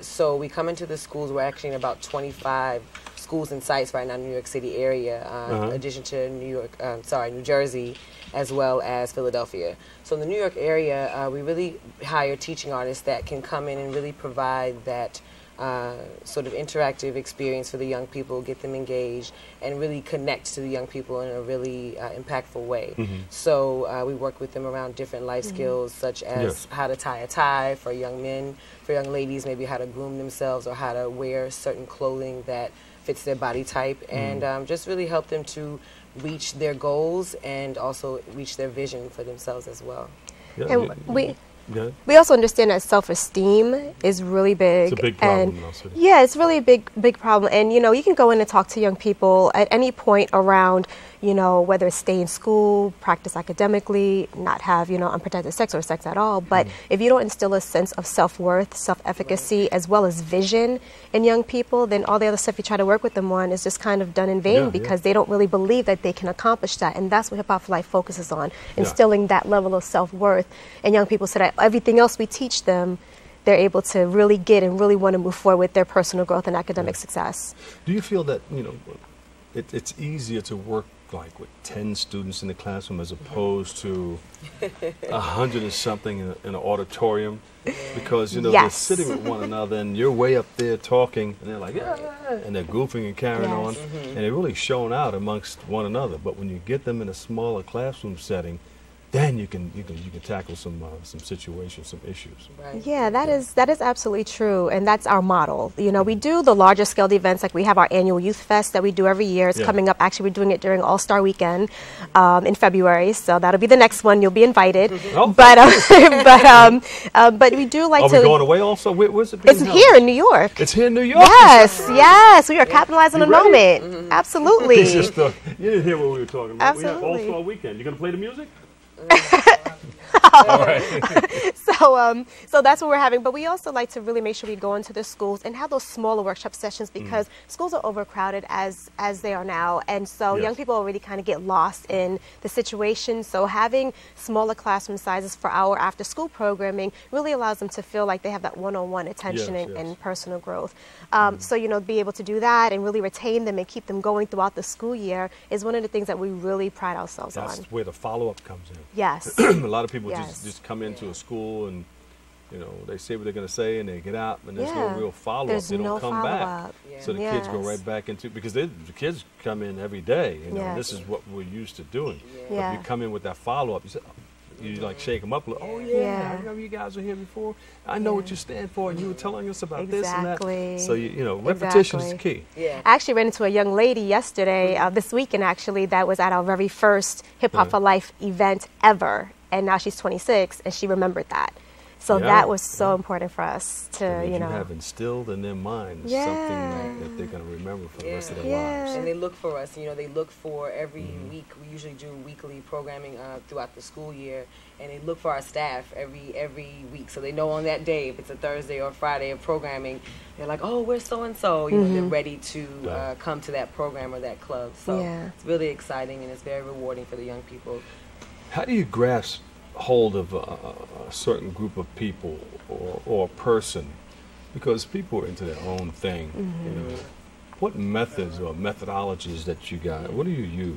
So we come into the schools. We're actually in about 25 schools and sites right now in the New York City area, in addition to New Jersey, as well as Philadelphia. So in the New York area, we really hire teaching artists that can come in and really provide that sort of interactive experience for the young people, get them engaged, and really connect to the young people in a really impactful way. So we work with them around different life skills, such as how to tie a tie for young men, for young ladies, maybe how to groom themselves or how to wear certain clothing that fits their body type, and just really help them to reach their goals and also reach their vision for themselves as well. And we also understand that self-esteem is really big. It's a big problem and in our city. yeah, it's really a big problem. And you know, you can go in and talk to young people at any point around, you know, whether it's stay in school, practice academically, not have, you know, unprotected sex or sex at all. But if you don't instill a sense of self-worth, self-efficacy, as well as vision in young people, then all the other stuff you try to work with them on is just kind of done in vain because they don't really believe that they can accomplish that. And that's what Hip Hop for Life focuses on, instilling that level of self-worth in young people so that everything else we teach them, they're able to really get and really want to move forward with their personal growth and academic success. Do you feel that, you know, it's easier to work like with 10 students in the classroom as opposed to 100 and something in an auditorium? Because, you know, they're sitting with one another and you're way up there talking and they're like, and they're goofing and carrying on, and they're really showing out amongst one another. But when you get them in a smaller classroom setting, then you can tackle some situations, some issues. Yeah, that is absolutely true, and that's our model. You know, we do the larger scaled events, like we have our annual Youth Fest that we do every year. It's coming up. Actually, we're doing it during All-Star Weekend in February, so that'll be the next one. You'll be invited. But we do like to. Are we going away also? Where's it being It's held? here in New York. It's here in New York. Yes, yes, we are capitalizing on the moment. Absolutely. It's just you didn't hear what we were talking about. Absolutely. We have All-Star Weekend. You gonna play the music? All right. So that's what we're having. But we also like to really make sure we go into the schools and have those smaller workshop sessions because schools are overcrowded as they are now. And so young people already kind of get lost in the situation. So having smaller classroom sizes for our after school programming really allows them to feel like they have that one-on-one attention and personal growth. So, you know, be able to do that and really retain them and keep them going throughout the school year is one of the things that we really pride ourselves on. That's where the follow-up comes in. Yes. A lot of people just come into a school and, you know, they say what they're going to say and they get out and there's no real follow-up. They don't come back. So the kids go right back into, because the kids come in every day. You know, this is what we're used to doing. But if you come in with that follow-up, you say, you like shake them up. Like, oh I remember you guys were here before. I know what you stand for, and you were telling us about this and that. So you know, repetition is the key. I actually ran into a young lady yesterday, this weekend actually, that was at our very first Hip Hop for Life event ever, and now she's 26, and she remembered that. So that was so important for us to, you know, have instilled in their minds something that they're going to remember for the rest of their lives. And they look for us. You know, they look for every week. We usually do weekly programming throughout the school year, and they look for our staff every week. So they know on that day, if it's a Thursday or Friday of programming, they're like, oh, where's so-and-so? You know, they're ready to come to that program or that club. So it's really exciting, and it's very rewarding for the young people. How do you grasp hold of a certain group of people or a person, because people are into their own thing? You know, what methods or methodologies that you got? What do you use?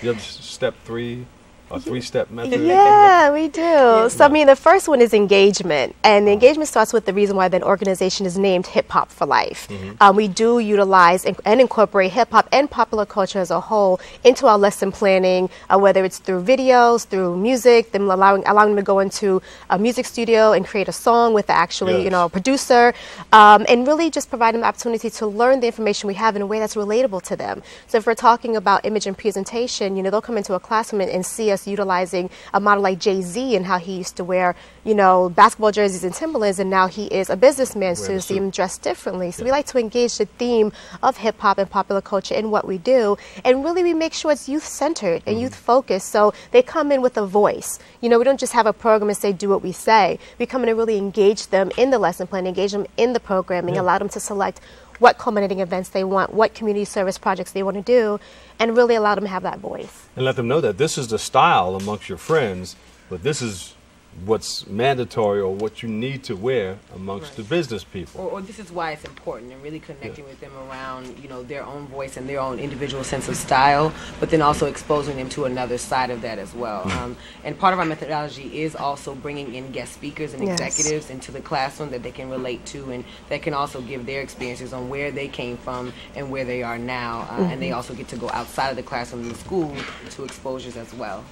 You have step 3 a 3-step method? Yeah, we do. So, I mean, the first one is engagement. And the engagement starts with the reason why that organization is named Hip Hop for Life. We do utilize and incorporate hip hop and popular culture as a whole into our lesson planning, whether it's through videos, through music, them allowing them to go into a music studio and create a song with the actually, you know, producer, and really just provide them the opportunity to learn the information we have in a way that's relatable to them. So if we're talking about image and presentation, you know, they'll come into a classroom and see us utilizing a model like Jay-Z and how he used to wear, you know, basketball jerseys and Timberlands, and now he is a businessman, so you see him dressed differently. So we like to engage the theme of hip-hop and popular culture in what we do, and really we make sure it's youth-centered and youth-focused, so they come in with a voice. You know, we don't just have a program and say, do what we say. We come in and really engage them in the lesson plan, engage them in the programming, allow them to select what culminating events they want, what community service projects they want to do, and really allow them to have that voice. And let them know that this is the style amongst your friends, but this is what's mandatory or what you need to wear amongst the business people. Or this is why it's important, and really connecting with them around, you know, their own voice and their own individual sense of style, but then also exposing them to another side of that as well. And part of our methodology is also bringing in guest speakers and executives into the classroom that they can relate to, and that can also give their experiences on where they came from and where they are now. And they also get to go outside of the classroom in the school to exposures as well.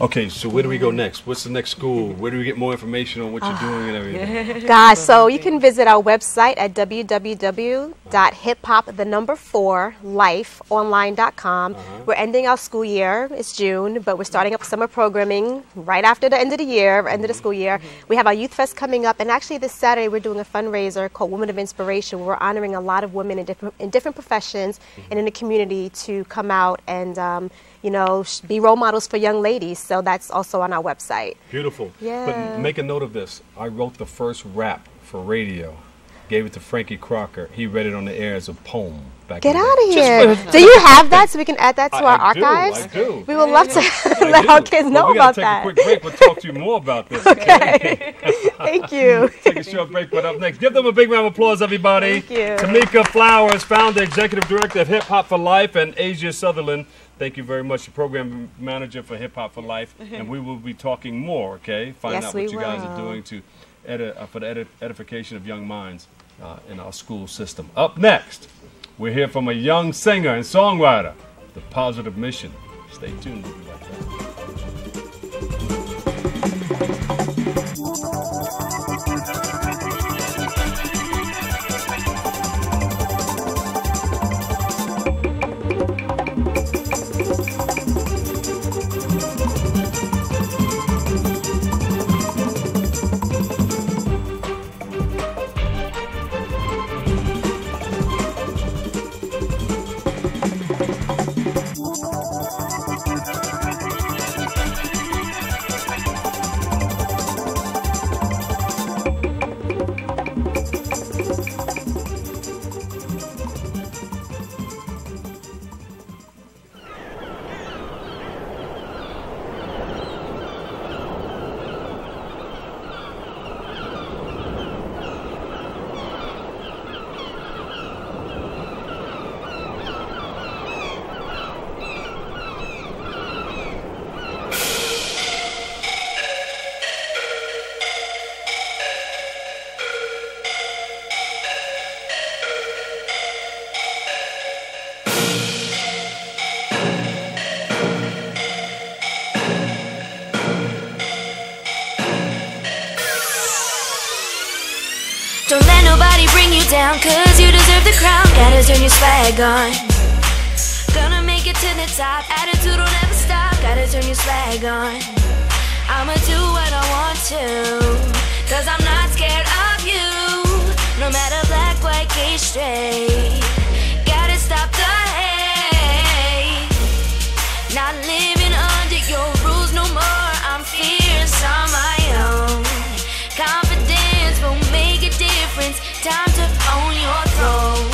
Okay, so where do we go next? What's the next school? Where do we get more information on what you're doing and everything? Gosh, so you can visit our website at www.hiphop4lifeonline.com. We're ending our school year. It's June, but we're starting up summer programming right after the end of the year, end of the school year. We have our Youth Fest coming up, and actually this Saturday we're doing a fundraiser called Women of Inspiration. We're honoring a lot of women in different professions and in the community to come out and you know, be role models for young ladies. So that's also on our website. Beautiful. Yeah. But make a note of this. I wrote the first rap for radio. Gave it to Frankie Crocker. He read it on the air as a poem. Get out of here. Do you have that so we can add that to our archives? I do. We would love to let our kids know about that. We got to take a quick break. We'll talk to you more about this. Okay. Thank you. Take a short break, but up next, give them a big round of applause, everybody. Thank you. Tamika Flowers, founder, executive director of Hip Hop for Life, and Asia Sutherland. Thank you very much, the program manager for Hip Hop for Life, and we will be talking more, okay? Find out what you guys are doing to for the edification of young minds in our school system. Up next, we'll hear from a young singer and songwriter, The Positive Mission. Stay tuned. We'll be right back. Don't let nobody bring you down, cause you deserve the crown. Gotta turn your swag on. Gonna make it to the top, attitude will never stop. Gotta turn your swag on. I'ma do what I want to, cause I'm not scared of you. No matter black, white, gay, straight. Gotta stop the hate. Not living under your rules no more. I'm fierce on my own. Confidence won't make a difference. Time to own your throne.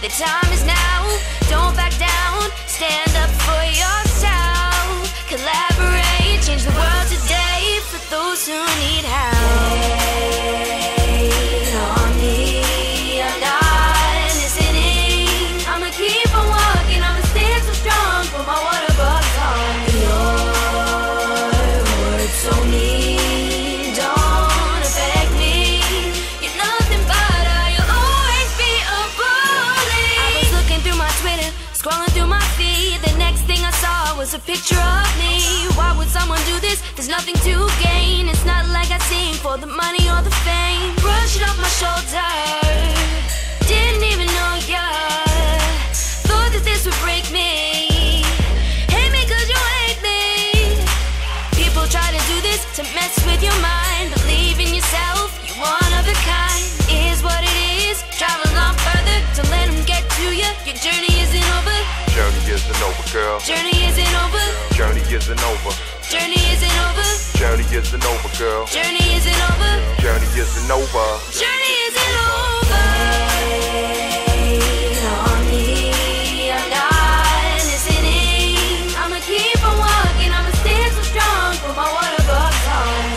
The time is now. Don't back down. Stand up for yourself. Collaborate. Change the world today for those who need help. Hate on me. I'm not listening. I'ma keep on walking. I'ma stand so strong. Put my water bugs on. Your words so mean. Scrolling through my feed, the next thing I saw was a picture of me. Why would someone do this? There's nothing to gain. It's not like I sing for the money or the fame. Brush it off my shoulder. Didn't even know ya. Thought that this would break me. Hate me cause you hate me. People try to do this to mess with your mind. Believe in yourself, you're one of a kind. Is what it is. Travel on further to let them get to you. Your journey isn't over. Journey isn't over, girl. Journey isn't over. Journey isn't over. Journey isn't over. Journey isn't over, girl. Journey isn't over. Journey isn't over. Journey isn't over. Hate on me. I'm not listening. I'ma keep on walking. I'ma stand so strong. Put my water bugs on.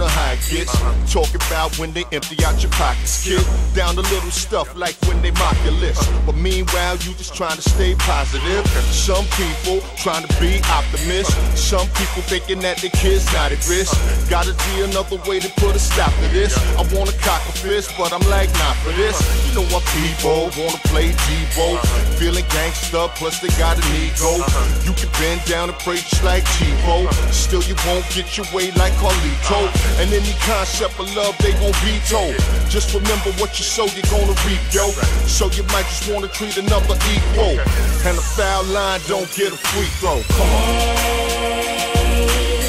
know how it gets. Talk about when they empty out your pockets, kid. Down the little stuff like when they mock your list. But meanwhile, you just trying to stay positive. Some people trying to be optimists. Some people thinking that their kids not at risk. Gotta be another way to put a stop to this. I wanna cock a fist, but I'm like, not for this. You know what people wanna play Debo. Feeling gangsta, plus they got an ego. You can bend down and pray just like Tebow. Still you won't get your way like Carlito. And any concept of love they gon' veto. Just remember what you sow, you're gonna reap, yo. So you might just wanna treat another equal. And a foul line don't get a free throw. Come on.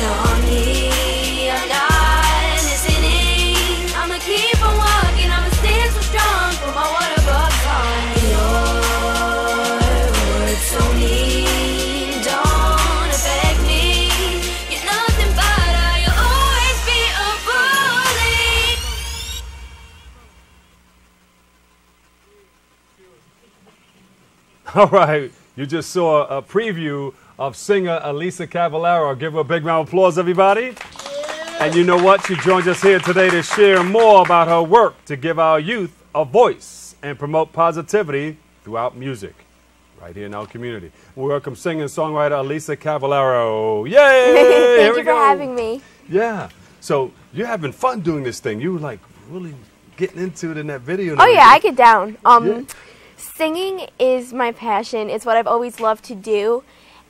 On me, I'm not listening. I'ma keep on walking, I'ma stand so strong. Put my water bugs on. Your words so mean, don't affect me. You're nothing but you'll always be a bully. All right, you just saw a preview of singer Elisa Cavallaro. Give her a big round of applause, everybody. And you know what? She joins us here today to share more about her work to give our youth a voice and promote positivity throughout music right here in our community. We welcome singer and songwriter Elisa Cavallaro. Yay! Thank you for having me. Yeah. So you're having fun doing this thing. You were like really getting into it in that video. Oh yeah, I get down. Singing is my passion. It's what I've always loved to do.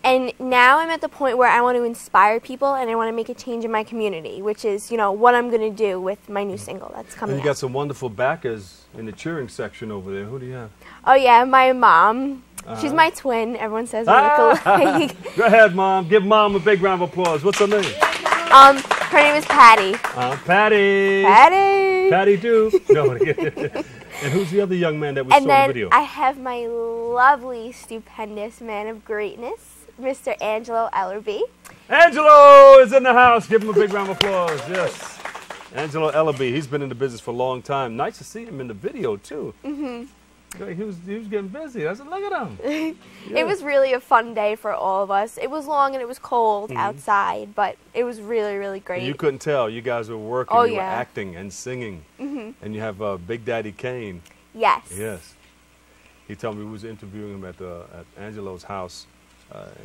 And now I'm at the point where I want to inspire people and I want to make a change in my community, which is, you know, what I'm going to do with my new single that's coming out. And you got some wonderful backers in the cheering section over there. Who do you have? Oh yeah, my mom. She's my twin. Everyone says we look alike. Go ahead, Mom. Give Mom a big round of applause. What's her name? Her name is Patty. Patty. Patty. Patty do. No. And who's the other young man that we saw in the video? And then I have my lovely, stupendous man of greatness, Mr. Angelo Ellerby. Angelo is in the house. Give him a big round of applause. Yes. Angelo Ellerby. He's been in the business for a long time. Nice to see him in the video, too. Mm-hmm. He was getting busy. I said, look at him. Yeah. It was really a fun day for all of us. It was long and it was cold outside, but it was really, really great. And you couldn't tell. You guys were working. You were acting and singing. And you have Big Daddy Kane. Yes. Yes. He told me we was interviewing him at Angelo's house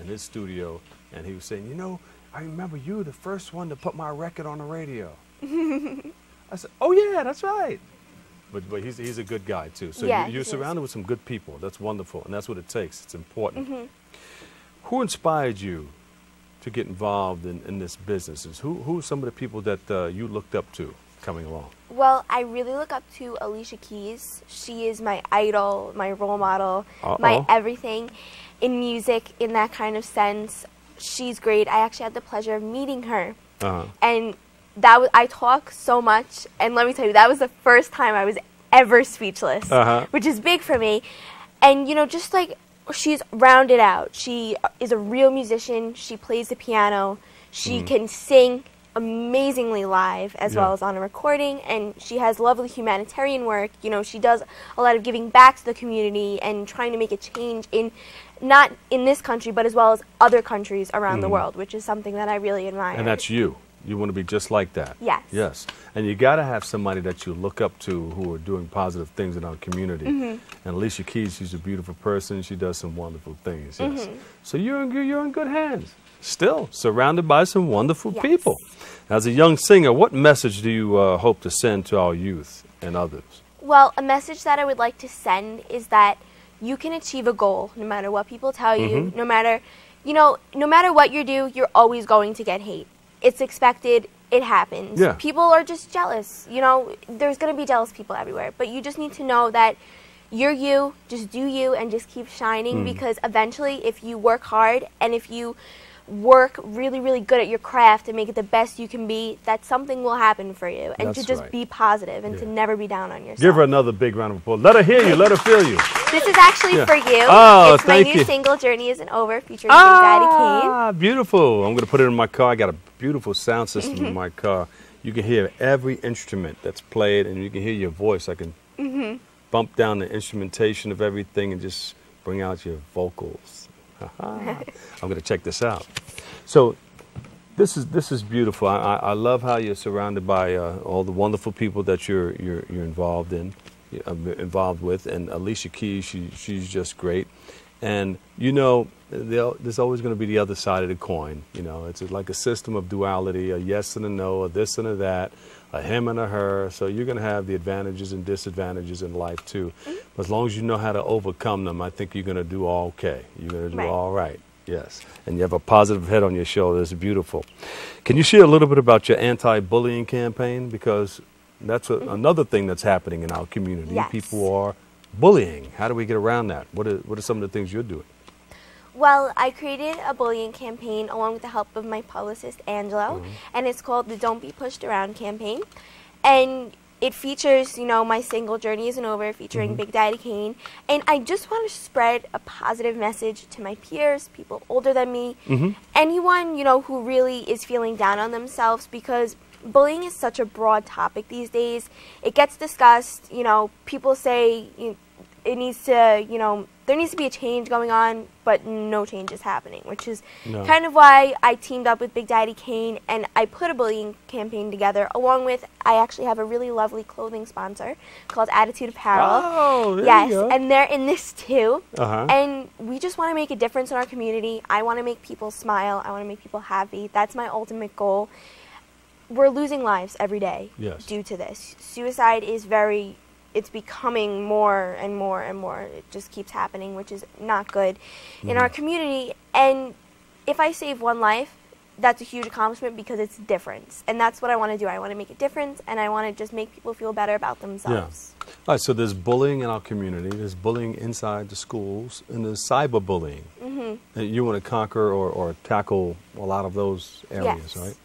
in his studio, and he was saying, you know, I remember you were the first one to put my record on the radio. I said, oh, yeah, that's right. But he's a good guy, too. So you're surrounded with some good people. That's wonderful, and that's what it takes. It's important. Who inspired you to get involved in this business? Who are some of the people that you looked up to coming along? Well, I really look up to Alicia Keys. She is my idol, my role model, my everything in music, in that kind of sense. She's great. I actually had the pleasure of meeting her. And I talk so much, and let me tell you, that was the first time I was ever speechless, which is big for me. And, you know, just like she's rounded out. She is a real musician. She plays the piano. She can sing amazingly live as well as on a recording, and she has lovely humanitarian work. You know, she does a lot of giving back to the community and trying to make a change in not in this country, but as well as other countries around the world, which is something that I really admire. And that's you. You want to be just like that. Yes. Yes. And you got to have somebody that you look up to who are doing positive things in our community. And Alicia Keys, she's a beautiful person. She does some wonderful things. Yes. So you're in good hands. Still surrounded by some wonderful people. As a young singer, what message do you hope to send to our youth and others? Well, a message that I would like to send is that you can achieve a goal no matter what people tell you, no matter what you do, you're always going to get hate. It's expected. It happens. Yeah. People are just jealous. You know, there's going to be jealous people everywhere. But you just need to know that you're you, just do you, and just keep shining, because eventually if you work hard and if you work really, really good at your craft and make it the best you can be, that something will happen for you. And to just be positive and to never be down on yourself. Give her another big round of applause. Let her hear you. Let her feel you. This is actually for you. Oh, it's my new single, Journey Isn't Over, featuring Big Daddy Kane. Ah, beautiful. I'm going to put it in my car. I got a beautiful sound system in my car. You can hear every instrument that's played, and you can hear your voice. I can bump down the instrumentation of everything and just bring out your vocals. I'm going to check this out. So This is beautiful. I love how you're surrounded by all the wonderful people that you're involved with, and Alicia Keys, she's just great. And you know, there's always going to be the other side of the coin. You know, it's like a system of duality, a yes and a no, a this and a that, a him and a her. So you're going to have the advantages and disadvantages in life too. But as long as you know how to overcome them, I think you're going to do okay. You're going to do all right. Yes, and you have a positive head on your shoulder. It's beautiful. Can you share a little bit about your anti-bullying campaign? Because that's another thing that's happening in our community. Yes. People are bullying. How do we get around that? What are some of the things you're doing? Well, I created a bullying campaign along with the help of my publicist, Angelo, and it's called the Don't Be Pushed Around campaign. And it features, you know, my single Journey Isn't Over, featuring Big Daddy Kane. And I just want to spread a positive message to my peers, people older than me, anyone, you know, who really is feeling down on themselves, because bullying is such a broad topic these days. It gets discussed, you know, people say it needs to, you know, there needs to be a change going on, but no change is happening, which is kind of why I teamed up with Big Daddy Kane, and I put a bullying campaign together, along with, I actually have a really lovely clothing sponsor called Attitude Apparel. Oh, there yes, you go. and they're in this too. And we just want to make a difference in our community. I want to make people smile. I want to make people happy. That's my ultimate goal. We're losing lives every day due to this. Suicide is it's becoming more and more and more. It just keeps happening, which is not good in our community. And if I save one life, that's a huge accomplishment, because it's a difference. And that's what I want to do. I want to make a difference, and I want to just make people feel better about themselves. Yeah. All right, so there's bullying in our community, there's bullying inside the schools, and there's cyberbullying. And you want to conquer or tackle a lot of those areas, right?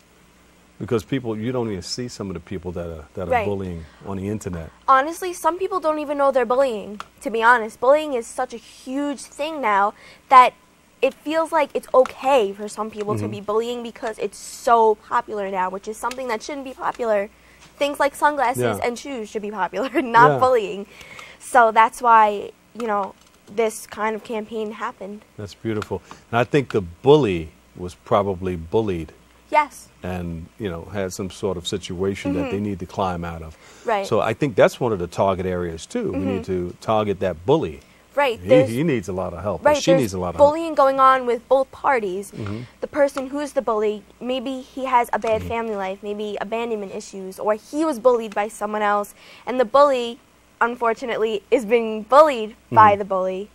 Because people, you don't even see some of the people that are bullying on the internet. Honestly, some people don't even know they're bullying, to be honest. Bullying is such a huge thing now that it feels like it's okay for some people to be bullying, because it's so popular now, which is something that shouldn't be popular. Things like sunglasses and shoes should be popular, not bullying. So that's why, you know, this kind of campaign happened. That's beautiful. And I think the bully was probably bullied. Yes. And, you know, had some sort of situation that they need to climb out of. Right. So I think that's one of the target areas, too. We need to target that bully. Right. He needs a lot of help. Right. She needs a lot of bullying going on with both parties. The person who's the bully, maybe he has a bad family life, maybe abandonment issues, or he was bullied by someone else. And the bully, unfortunately, is being bullied by the bully.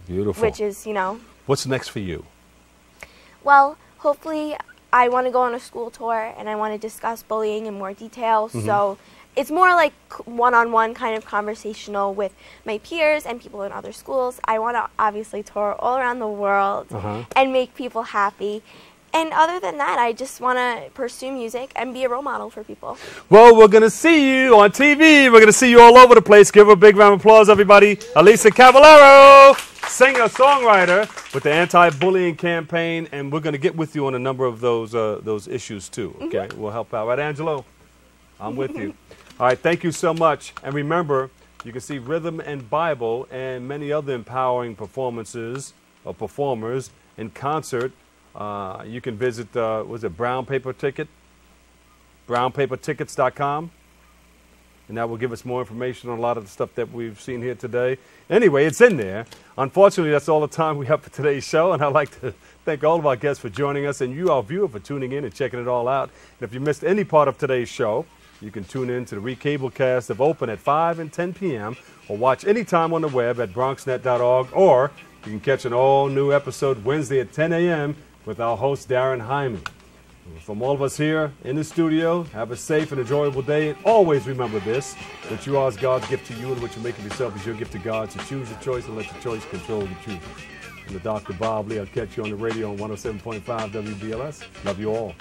Beautiful. Which is, you know. What's next for you? Well, hopefully I want to go on a school tour, and I want to discuss bullying in more detail. So it's more like one-on-one kind of conversational with my peers and people in other schools. I want to obviously tour all around the world and make people happy. And other than that, I just want to pursue music and be a role model for people. Well, we're going to see you on TV. We're going to see you all over the place. Give her a big round of applause, everybody. Alicia Cavallero, singer-songwriter with the anti-bullying campaign. And we're going to get with you on a number of those issues, too. Okay? We'll help out. Right, Angelo? I'm with you. All right, thank you so much. And remember, you can see Rhythm and Bible and many other empowering performances or performers in concert. You can visit, was it Brown Paper Ticket? brownpapertickets.com. And that will give us more information on a lot of the stuff that we've seen here today. Anyway, it's in there. Unfortunately, that's all the time we have for today's show. And I'd like to thank all of our guests for joining us, and you, our viewer, for tuning in and checking it all out. And if you missed any part of today's show, you can tune in to the recablecast of Open at 5 and 10 p.m. or watch anytime on the web at bronxnet.org, or you can catch an all-new episode Wednesday at 10 a.m. with our host, Darren Hyman. From all of us here in the studio, have a safe and enjoyable day. And always remember this, that you are God's gift to you, and what you make of yourself is your gift to God. So choose your choice and let your choice control the truth. I'm the Dr. Bob Lee. I'll catch you on the radio on 107.5 WBLS. Love you all.